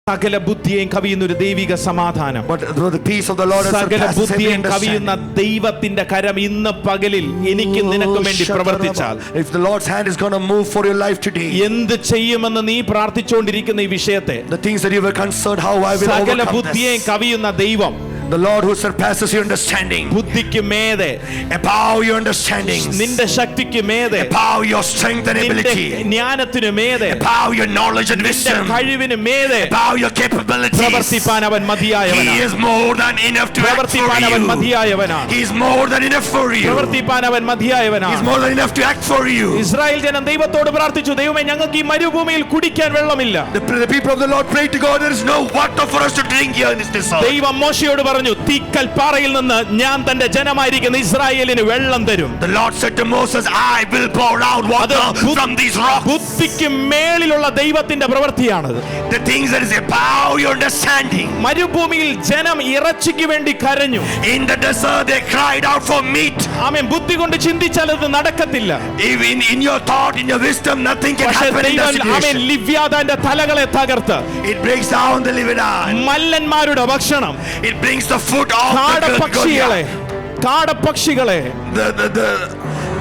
സകല ബുദ്ധിയെയും കവിയുന്ന ഒരു ദൈവിക സമാധാനം. But the peace of the Lord സകല ബുദ്ധിയെയും കവിയുന്ന ദൈവത്തിന്റെ കരം ഇന്ന് പകലിൽ എനിക്ക് നിനക്ക് വേണ്ടി പ്രവർത്തിച്ചാൽ, if the Lord's hand is going to move for your life today, എന്ത് ചെയ്യുമെന്ന് നീ പ്രാർത്ഥിച്ചുകൊണ്ടിരിക്കുന്ന ഈ വിഷയത്തെ, the things that you were concerned how I will സകല overcome ബുദ്ധിയെയും this, കവിയുന്ന ദൈവം, the Lord who surpasses your understanding, ബുദ്ധിക്ക് മേതെ, above your understanding, നിന്റെ ശക്തിക്ക് മേതെ, above your strength and നിന്റെ ability, ജ്ഞാനത്തിന് മേതെ, above your knowledge and നിന്റെ wisdom, കഴിവിന് മേതെ above your capabilities. പ്രവർത്തിപ്പാൻ അവൻ He മതിയായവനാണ്. is more than enough to act for പ്രവർത്തിപ്പാൻ അവൻ you. മതിയായവനാണ്. He is more than enough for you. പ്രവർത്തിപ്പാൻ അവൻ He is മതിയായവനാണ്. more than enough to act for you. Israel ജനം ദൈവത്തോട് പ്രാർത്ഥിച്ചു, ദൈവമേ ഞങ്ങൾക്ക് ഈ മരുഭൂമിയിൽ കുടിക്കാൻ വെള്ളമില്ല. The people of the Lord prayed to God, there is no water for us to drink here in this desert. ദൈവം മോശയോട് പറഞ്ഞു, തീക്കൽ പാറയിൽ നിന്ന് ഞാൻ തന്റെ ജനമായിരിക്കുന്ന ഇസ്രായേലിന് വെള്ളം തരും. The Lord said to Moses, I will pour out water from these rocks. ബുദ്ധിക്ക് മേളിലുള്ള ദൈവത്തിന്റെ പ്രവൃത്തിയാണത്. The things that is above your understanding. മരുഭൂമിയിൽ ജനം ഇറച്ചിക്ക് വേണ്ടി കരഞ്ഞു. In the desert they cried out for meat. ആമേൻ. ബുദ്ധി കൊണ്ട് ചിന്തിച്ചാൽ അത് നടക്കത്തില്ല. Even in your thought, in your wisdom, nothing can പക്ഷേ happen in that ദൈവം ആമേൻ situation. ലിവ്യാതാന്റെ തലകളെ തകർത്ത്, It breaks down the Leviathan. മല്ലന്മാരുടെ ഭക്ഷണം, It brings the foot off കാടപ്പക്ഷികളെ, the കാടപ്പക്ഷികളെ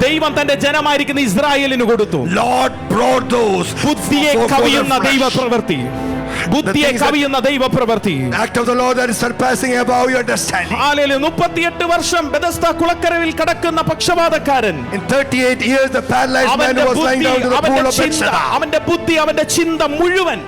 ദൈവം തന്റെ ജനമായിരിക്കുന്ന ഇസ്രായേലിന് കൊടുത്തു. Lord brought those ബുദ്ധിയെ for the കവിയുന്ന flesh. ദൈവ പ്രവൃത്തി, ബുദ്ധിയെ കവിയുന്ന ദൈവ പ്രവൃത്തി. Act of the Lord that is surpassing above your understanding. Hallelujah. 38 വർഷം ബെഥസ്ദ കുളക്കരയിൽ കിടക്കുന്ന പക്ഷപാതക്കാരൻ, In 38 years the paralyzed man അവന്റെ who was lying down to the pool of Bethesda. അവന്റെ ബുദ്ധി, അവന്റെ ചിന്ത മുഴുവൻ,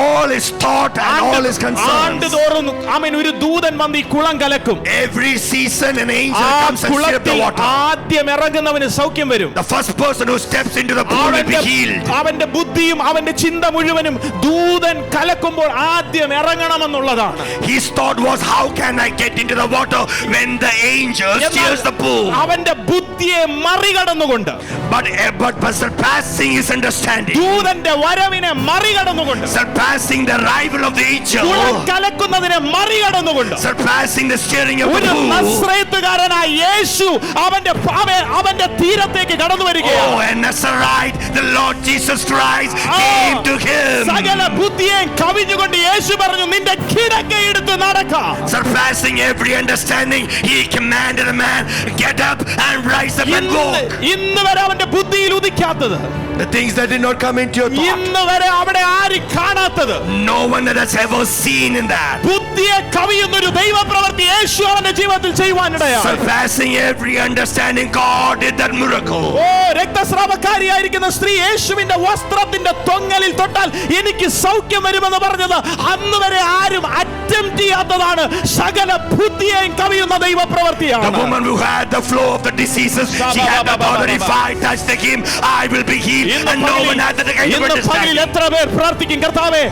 All his thought and all his concerns. ആണ്ടുതോറും അവൻ ഒരു ദൂതൻ വന്ന് ഈ കുളം കലക്കും. Every season an angel ആ comes and stirs up the കുളത്തിൽ water. ആദ്യം ഇറങ്ങുന്നവന് സൗഖ്യം വരും. The first person who steps into the pool will be healed. അവന്റെ ബുദ്ധിയും അവന്റെ ചിന്ത മുഴുവനും ദൂതൻ കലക്കുമ്പോൾ ആദ്യം ഇറങ്ങണമെന്നുള്ളതാണ്. His thought was, how can I get into the water when the angel steers the pool? അവന്റെ ബുദ്ധിയെ മറികടന്നുകൊണ്ട്, But surpassing his understanding, ദൂതന്റെ വരവിനെ മറികടന്നുകൊണ്ട്, surpassing the arrival of the angel, കുളം കലക്കുന്നതിനെ മറികടന്നുകൊണ്ട്, surpassing the steering of the ഒരു pool. നസ്രയത്തുകാരനായ യേശു അവന്റെ തീരത്തേക്ക് കടന്നു വരികയാണ്. Oh, and Nazarite, the Lord Jesus Christ came to him. സകല ബുദ്ധിയെ കവിഞ്ഞുകൊണ്ട് യേശു പറഞ്ഞു, നിന്റെ കിടക്കയെടുത്ത് നടക്കാം. Surpassing every understanding, he commanded a man, get up and rise up and walk. ഇന്ന് വരെ അവന്റെ ബുദ്ധിയിൽ ഉദിക്കാത്തത്, The things that did not come into your thought, ഇന്ന് വരെ അവിടെ ആരും കാണാത്തത്, no one that has ever seen in that. ബുദ്ധിയെ കവിയുന്ന ഒരു ദൈവപ്രവൃത്തി യേശു അവന്റെ ജീവിതത്തിൽ ചെയ്യുവാനിടയായി. Surpassing every understanding, God did that miracle. ഓ, രക്തസ്രാവക്കാരിയായിരിക്കുന്ന സ്ത്രീ യേശുവിന്റെ വസ്ത്രത്തിന്റെ തൊങ്ങലിൽ തൊട്ടാൽ എനിക്ക് സൗഖ്യം വരുമെന്ന് പറഞ്ഞത് അന്ന് വരെ ആരും അറ്റംപ്റ്റ് ചെയ്യാത്തതാണ്. സകല ബുദ്ധിയെയും കവിയുന്ന ദൈവപ്രവൃത്തിയാണ്. The woman who had the flow of the diseases, she had the authority, if I touch the hem, I will be healed. And no one had the kind of ഇന്ന് പകലിൽ understanding. എത്ര പേർ പ്രാർത്ഥിക്കും, കർത്താവേ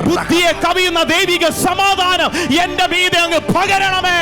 ബുദ്ധിയെ കവിയുന്ന ദൈവിക സമാധാനം എന്റെ മീതെ അങ്ങ് പകരണമേ.